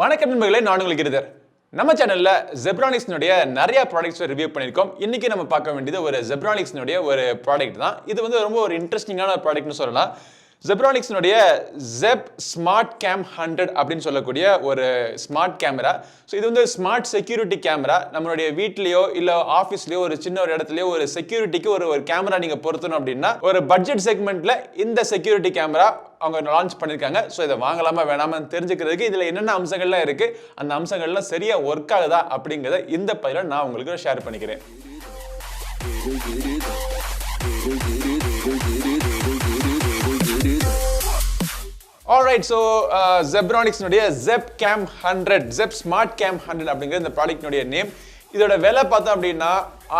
வணக்கம் நண்பர்களே, நான் உங்களுக்கு கிரிதர். நம்ம சேனல்ல Zebronics நிறைய ப்ராடக்ட்ஸ் ரிவ்யூ பண்ணிருக்கோம். இன்னைக்கு நம்ம பார்க்க வேண்டியது ஒரு Zebronics ஒரு ப்ராடக்ட் தான். இது வந்து ரொம்ப ஒரு இன்ட்ரெஸ்டிங்கான ப்ராடக்ட்னு சொல்லலாம். Zebronics Zeb Smart Cam100 அப்படின்னு சொல்லக்கூடிய ஒரு ஸ்மார்ட் கேமரா. ஸோ இது வந்து ஸ்மார்ட் செக்யூரிட்டி கேமரா. நம்மளுடைய வீட்லயோ இல்ல ஆஃபீஸ்லயோ ஒரு சின்ன ஒரு இடத்துலயோ ஒரு செக்யூரிட்டிக்கு ஒரு கேமரா நீங்க பொருத்தணும் அப்படின்னா ஒரு பட்ஜெட் செக்மெண்ட்ல இந்த செக்யூரிட்டி கேமரா அவங்க லான்ச் பண்ணிருக்காங்க. ஸோ இதை வாங்கலாமா வேணாமான்னு தெரிஞ்சுக்கிறதுக்கு இதுல என்னென்ன அம்சங்கள்லாம் இருக்கு, அந்த அம்சங்கள்லாம் சரியா ஒர்க் ஆகுதா அப்படிங்கிறத இந்த பதில நான் உங்களுக்கு ஷேர் பண்ணிக்கிறேன். Alright, so Zebronics Zeb Cam100, Zeb Smart Cam100 அப்படிங்கிற இந்த ப்ராடக்ட் நேம். இதோட விலை பார்த்தோம் அப்படின்னா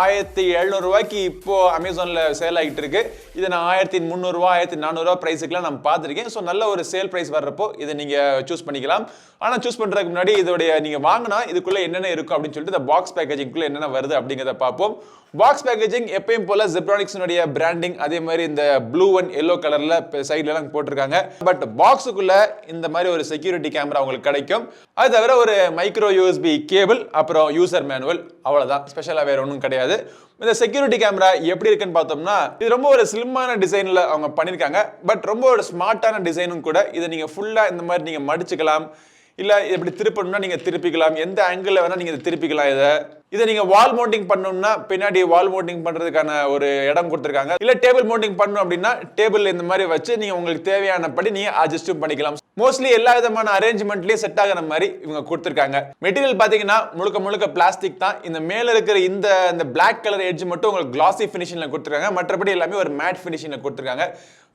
1700 ரூபாய்க்கு இப்போ அமேசான்ல சேல் ஆகிட்டு இருக்கு. இதை நான் 1300 1400 பிரைஸுக்குலாம் நான் பார்த்துருக்கேன். ஸோ நல்ல ஒரு சேல் பிரைஸ் வர்றப்போ இதை நீங்க சூஸ் பண்ணிக்கலாம். ஆனால் சூஸ் பண்றதுக்கு முன்னாடி இதோடைய நீங்க வாங்கினா இதுக்குள்ள என்னென்ன இருக்கும் அப்படின்னு சொல்லிட்டு இந்த பாக்ஸ் பேக்கேஜிங்குள்ள என்னென்ன வருது அப்படிங்கிறத பார்ப்போம். பாக்ஸ் பேக்கேஜிங் எப்பயும் போல Zebronics பிராண்டிங் அதே மாதிரி இந்த ப்ளூ அண்ட் எல்லோ கலர்ல சைட்ல எல்லாம் போட்டிருக்காங்க. பட் பாக்ஸுக்குள்ள இந்த மாதிரி ஒரு செக்யூரிட்டி கேமரா உங்களுக்கு கிடைக்கும். அது தவிர ஒரு மைக்ரோ யூஎஸ்பி கேபிள், அப்புறம் யூசர் மேனுவல், அவ்வளவுதான். ஸ்பெஷலா வேற ஒன்றும் கிடையாது. இந்த செக்யூரிட்டி கேமரா எப்படி இருக்குன்னு பார்த்தோம்னா இது ரொம்ப ஒரு ஸ்லிம்மான டிசைன்ல அவங்க பண்ணிருக்காங்க. பட் ரொம்ப ஒரு ஸ்மார்ட்டான டிசைனும் கூட. இதை நீங்க ஃபுல்லா இந்த மாதிரி நீங்க மடிச்சுக்கலாம், இல்ல இப்படி திருப்பணும்னா நீங்க திருப்பிக்கலாம், எந்த ஆங்கிள் வேணா நீங்க திருப்பிக்கலாம். இதை நீங்க வால் மவுண்டிங் பண்ணணும்னா பின்னாடி வால் மவுண்டிங் பண்றதுக்கான ஒரு இடம் கொடுத்துருக்காங்க. இல்ல டேபிள் மவுண்டிங் பண்ணணும் அப்படின்னா டேபிள் இந்த மாதிரி வச்சு நீங்க உங்களுக்கு தேவையானபடி நீங்க அட்ஜஸ்டும் பண்ணிக்கலாம். மோஸ்ட்லி எல்லா விதமான அரேஞ்ச்மெண்ட்லயும் செட் ஆகிற மாதிரி இவங்க கொடுத்துருக்காங்க. மெட்டீரியல் பாத்தீங்கன்னா முழுக்க பிளாஸ்டிக் தான். இந்த மேல இருக்கிற இந்த பிளாக் கலர் எட்ஜ் மட்டும் உங்களுக்கு கிளாசி பினிஷிங்ல கொடுத்துருக்காங்க. மற்றபடி எல்லாமே ஒரு மேட் பினிஷிங்ல கொடுத்துருக்காங்க.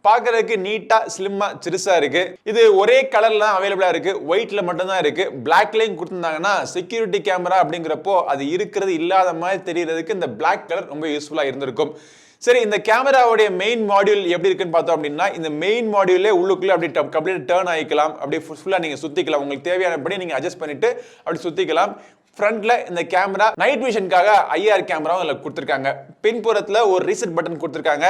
பார்க்கறதுக்கு நீட்டா ஸ்லிம்மா சிறுசா இருக்கு. இது ஒரே கலர்ல தான் அவைலபிளா இருக்கு. ஒயிட்ல மட்டும் தான் இருக்கு. பிளாக்லயும் கொடுத்திருந்தாங்கன்னா செக்யூரிட்டி கேமரா அப்படிங்கிறப்போ அது இருக்கிறது இல்லாத மாதிரி தெரியறதுக்கு இந்த பிளாக் கலர் ரொம்ப யூஸ்ஃபுல்லா இருந்திருக்கும். சரி, இந்த கேமராவுடைய மெயின் மாடியூல் எப்படி இருக்குன்னு பார்த்தோம் அப்படின்னா இந்த மெயின் மாடியூலே உள்ளுக்குள்ள அப்படி கம்ப்ளீட் டர்ன் ஆகிக்கலாம். அப்படியே ஃபுல்லா நீங்க சுத்திக்கலாம். உங்களுக்கு தேவையானபடி நீங்க அட்ஜஸ்ட் பண்ணிட்டு அப்படி சுத்திக்கலாம். ஃப்ரண்ட்ல இந்த கேமரா நைட் விஷனுக்காக IR கேமராவும் அதில் கொடுத்துருக்காங்க. பின்புறத்துல ஒரு ரீசெட் பட்டன் கொடுத்துருக்காங்க.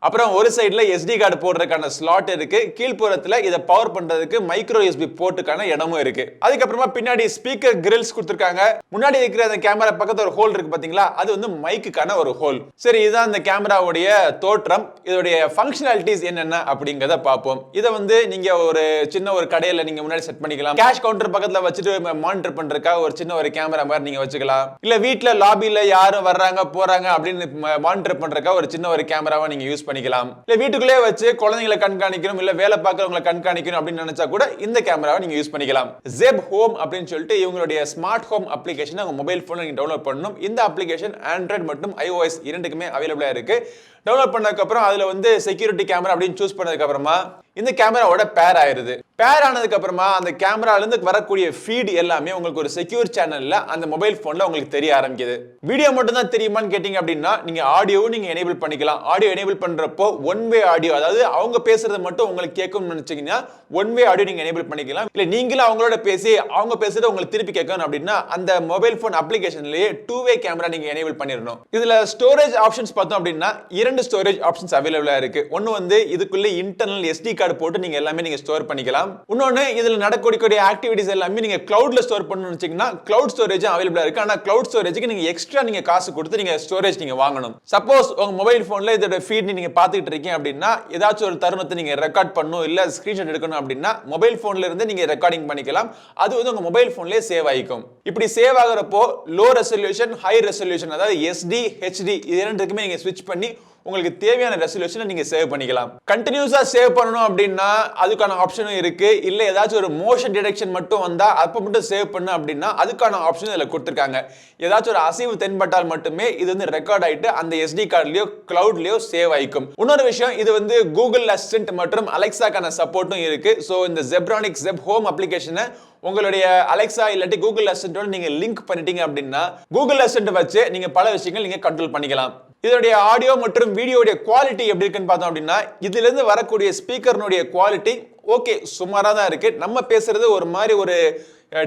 அப்புறம் ஒரு சைடுல SD கார்டு போடுறதுக்கான ஸ்லாட் இருக்கு. கீழ்ப்புறத்துல இதை பவர் பண்றதுக்கு மைக்ரோ USB போர்ட்டுக்கான இடமும் இருக்கு. அதுக்கப்புறமா பின்னாடி ஸ்பீக்கர் கிரில்ஸ் கொடுத்துருக்காங்க. முன்னாடி இருக்கிற அந்த கேமரா பக்கத்துல ஒரு ஹோல் இருக்கு பாத்தீங்களா, அது வந்து மைக்குக்கான ஒரு ஹோல். சரி, இதுதான் இந்த கேமராவுடைய தோற்றம். இதோடைய ஃபங்க்ஷனாலிட்டிஸ் என்னென்ன அப்படிங்கிறத பார்ப்போம். இதை வந்து நீங்க ஒரு சின்ன ஒரு கடையில நீங்க முன்னாடி செட் பண்ணிக்கலாம். கேஷ் கவுண்டர் பக்கத்துல வச்சுட்டு மானிட்டர் பண்றதுக்காக ஒரு சின்ன ஒரு கேமரா மாதிரி நீங்க வச்சுக்கலாம். இல்ல வீட்டுல லாபியில யாரும் வர்றாங்க போறாங்க அப்படின்னு மானிட்டர் பண்றதுக்காக ஒரு சின்ன ஒரு கேமராவை நீங்க யூஸ் பண்ணிக்கலாம். இல்ல வீட்டுக்குள்ளே வச்சு குழந்தைகளை கண்காணிக்கணும், இல்ல வேலை பார்க்கறவங்களை கண்காணிக்கணும் அப்படின்னு நினைச்சா கூட இந்த கேமராவை நீங்க யூஸ் பண்ணிக்கலாம். Zeb Home அப்படின்னு சொல்லிட்டு இவங்களுடைய ஸ்மார்ட் ஹோம் அப்ளிகேஷன் உங்க மொபைல் போன்ல நீங்க டவுன்லோட் பண்ணணும். இந்த அப்ளிகேஷன் Android மற்றும் iOS இரண்டுக்குமே அவைலபிளா இருக்கு. டவுன்லோட் பண்ணதுக்கு அப்புறம் அதுல வந்து செக்யூரிட்டி கேமரா அப்படின்னு சூஸ் பண்ணதுக்கு அப்புறமா இந்த கேமராவோட பேர் ஆயிருது. பேர் ஆனதுக்கு அப்புறமா அந்த கேமரால இருந்து வரக்கூடிய ஃபீட் எல்லாமே உங்களுக்கு ஒரு செக்யூர் சேனல்ல அந்த மொபைல் போன்ல உங்களுக்கு தெரிய ஆரம்பிக்குது. வீடியோ மட்டும் தான் தெரியுமான்னு கேட்டீங்க அப்படின்னா நீங்க ஆடியோவும் நீங்க எனேபிள் பண்ணிக்கலாம். ஆடியோ எனேபிள் பண்றப்போ ஒன் வே ஆடியோ, அதாவது அவங்க பேசுறது மட்டும் உங்களுக்கு கேட்கணும்னு நினைச்சீங்கன்னா ஒன் வே ஆடியோ நீங்க எனேபிள் பண்ணிக்கலாம். இல்ல நீங்களும் அவங்களோட பேசி அவங்க பேசுறது உங்களுக்கு திருப்பி கேட்கணும் அப்படின்னா அந்த மொபைல் போன் அப்ளிகேஷன்லயே 2-வே கேமரா நீங்க எனேபிள் பண்ணிடணும். இதுல ஸ்டோரேஜ் ஆப்ஷன்ஸ் பார்த்தோம் அப்படின்னா 2 ஸ்டோரேஜ் ஆப்ஷன்ஸ் அவைலபிளா இருக்கு. ஒன்னு வந்து இதுக்குள்ள இன்டர்னல் SD கார்டு போட்டு நீங்க எல்லாமே நீங்க ஸ்டோர் பண்ணிக்கலாம். இன்னொன்னு இதுல நடக்கக்கூடிய ஆக்டிவிட்டிஸ் எல்லாமே நீங்க கிளவுட்ல ஸ்டோர் பண்ணணும்னு நினைச்சீங்கன்னா கிளவுட் ஸ்டோரேஜ் அவைலபிளா இருக்கு. ஆனா கிளவுட் ஸ்டோரேஜ்க்கு நீங்க எக்ஸ்ட்ரா நீங்க காசு கொடுத்து நீங்க ஸ்டோரேஜ் நீங்க வாங்கணும். சப்போஸ் உங்க மொபைல் போன்ல இதோட ஃபீட் நீங்க பாத்துக்கிட்டு இருக்கீங்க அப்படின்னா ஏதாச்சும் ஒரு தருணத்தை நீங்க ரெக்கார்ட் பண்ணணும் இல்ல ஸ்கிரீன்ஷாட் எடுக்கணும் அப்படின்னா மொபைல் போன்ல இருந்து நீங்க ரெக்கார்டிங் பண்ணிக்கலாம். அது வந்து உங்க மொபைல் போன்லயே சேவ் ஆயிக்கும். இப்படி சேவ் ஆகுறப்போ லோ ரெசல்யூஷன், ஹை ரெசல்யூஷன், அதாவது SD, HD இது இரண்டுக்குமே நீங்க ஸ்விட்ச் பண்ணி உங்களுக்கு தேவையான ரெசல்யூஷனை நீங்க சேவ் பண்ணிக்கலாம். கண்டினியூஸா சேவ் பண்ணணும் அப்படின்னா அதுக்கான ஆப்ஷனும் இருக்கு. இல்ல ஏதாச்சும் ஒரு மோஷன் டிடெக்ஷன் மட்டும் வந்தா அப்ப மட்டும் சேவ் பண்ணு அப்படின்னா அதுக்கான ஆப்ஷன் இதுல கொடுத்திருக்காங்க. ஏதாச்சும் ஒரு அசைவு தென்பட்டால் மட்டுமே இது வந்து ரெக்கார்ட் ஆயிட்டு அந்த SD கார்டுலயோ கிளவுட்லயோ சேவ் ஆயிக்கும். இன்னொரு விஷயம், இது வந்து கூகுள் அசிஸ்டன்ட் மற்றும் அலெக்சாக்கான சப்போர்ட்டும் இருக்கு. சோ இந்த Zebronics Zeb Home அப்ளிகேஷனை உங்களுடைய அலெக்சா இல்லாட்டி கூகுள் அசிஸ்டன்ட்டோட நீங்க லிங்க் பண்ணிட்டீங்க அப்படின்னா கூகுள் அசிஸ்டன்ட் வச்சு நீங்க பல விஷயங்கள் நீங்க கண்ட்ரோல் பண்ணிக்கலாம். இதோடைய ஆடியோ மற்றும் வீடியோடைய குவாலிட்டி எப்படி இருக்குன்னு பார்த்தோம் அப்படின்னா இதுல இருந்து வரக்கூடிய ஸ்பீக்கர்னுடைய குவாலிட்டி ஓகே சுமாரா தான் இருக்கு. நம்ம பேசுறது ஒரு மாதிரி ஒரு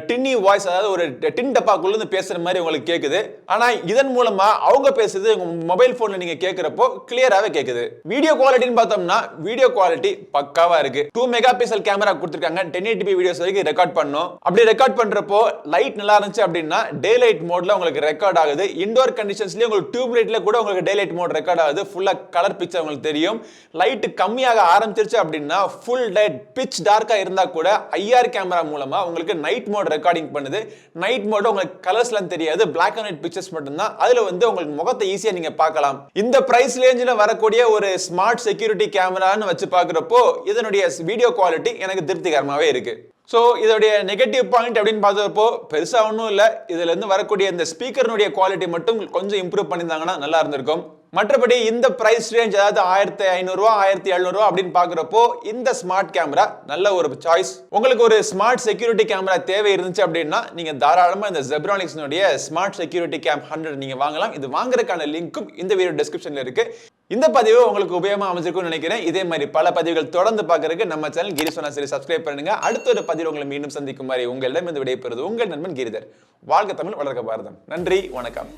டின்னி வாய்ஸ், அதாவது ஒரு டின் டப்பாக்குள்ள இருந்து பேசுற மாதிரி உங்களுக்கு கேக்குது. ஆனா இதன் மூலமா அவங்க பேசுறது உங்க மொபைல் போன்ல நீங்க கேக்குறப்போ கிளியராவே கேக்குது. வீடியோ குவாலிட்டின்னு பார்த்தோம்னா வீடியோ குவாலிட்டி பக்காவா இருக்கு. 2 மெகா பிக்சல் கேமரா கொடுத்திருக்காங்க. 1080p வீடியோஸ் வரைக்கும் ரெக்கார்ட் பண்ணோம். அப்படி ரெக்கார்ட் பண்றப்போ லைட் நல்லா இருந்துச்சு அப்படின்னா டே லைட் மோட்ல உங்களுக்கு ரெக்கார்ட் ஆகுது. இன்டோர் கண்டிஷன்ஸ்லயே உங்களுக்கு டியூப் லைட்ல கூட உங்களுக்கு டே லைட் மோட் ரெக்கார்ட் ஆகுது. ஃபுல்லா கலர் பிக்சர் உங்களுக்கு தெரியும். லைட் கம்மியாக ஆரம்பிச்சிருச்சு அப்படின்னா ஃபுல் லைட் பிட்ச் டார்க்கா இருந்தா கூட IR கேமரா மூலமா உங்களுக்கு நைட் மோட் ரெக்கார்டிங் பண்ணுது. நைட் மோட் உங்களுக்கு கலர்ஸ்லாம் தெரியாது, Black and white பிக்சர்ஸ் மட்டும் தான். அதுல வந்து உங்களுக்கு முகத்தை ஈஸியா நீங்க பார்க்கலாம். இந்த பிரைஸ் ரேஞ்சில வரக்கூடிய ஒரு ஸ்மார்ட் செக்யூரிட்டி கேமரான்னு வச்சு பார்க்கறப்போ இதனுடைய வீடியோ குவாலிட்டி எனக்கு திருப்திகரமாவே இருக்கு. சோ இதோடைய நெகட்டிவ் பாயிண்ட் அப்படின்னு பார்த்தப்போ பெருசா ஒன்றும் இல்லை. இதுல இருந்து வரக்கூடிய இந்த ஸ்பீக்கர்னுடைய குவாலிட்டி மட்டும் கொஞ்சம் இம்ப்ரூவ் பண்ணியிருந்தாங்கன்னா நல்லா இருந்திருக்கும். மற்றபடி இந்த பிரைஸ் ரேஞ்ச், அதாவது 1500 ரூபா 1700 ரூபா அப்படின்னு பாக்குறப்போ இந்த ஸ்மார்ட் கேமரா நல்ல ஒரு சாய்ஸ். உங்களுக்கு ஒரு ஸ்மார்ட் செக்யூரிட்டி கேமரா தேவை இருந்துச்சு அப்படின்னா நீங்க தாராளமா இந்த Zebronics ஸ்மார்ட் செக்யூரிட்டி கேம் 100 நீங்க வாங்கலாம். இது வாங்குறதுக்கான லிங்க்கும் இந்த வீடியோ டிஸ்கிரிப்ஷன்ல இருக்கு. இந்த பதிவு உங்களுக்கு உபயோகமா அமைஞ்சிருக்கும்னு நினைக்கிறேன். இதே மாதிரி பல பதிவுகள் தொடர்ந்து பார்க்கறதுக்கு நம்ம சேனல் GiriSonnaSeri சப்ஸ்கிரைப் பண்ணுங்க. அடுத்த ஒரு பதிவு உங்களை மீண்டும் சந்திக்கும் வரை உங்களிடம் இந்த விடைபெறுவது உங்கள் நண்பன் கிரிதர். வாழ்க தமிழ், வளர்க பாரதம். நன்றி, வணக்கம்.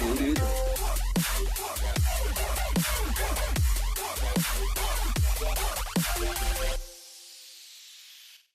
Get it.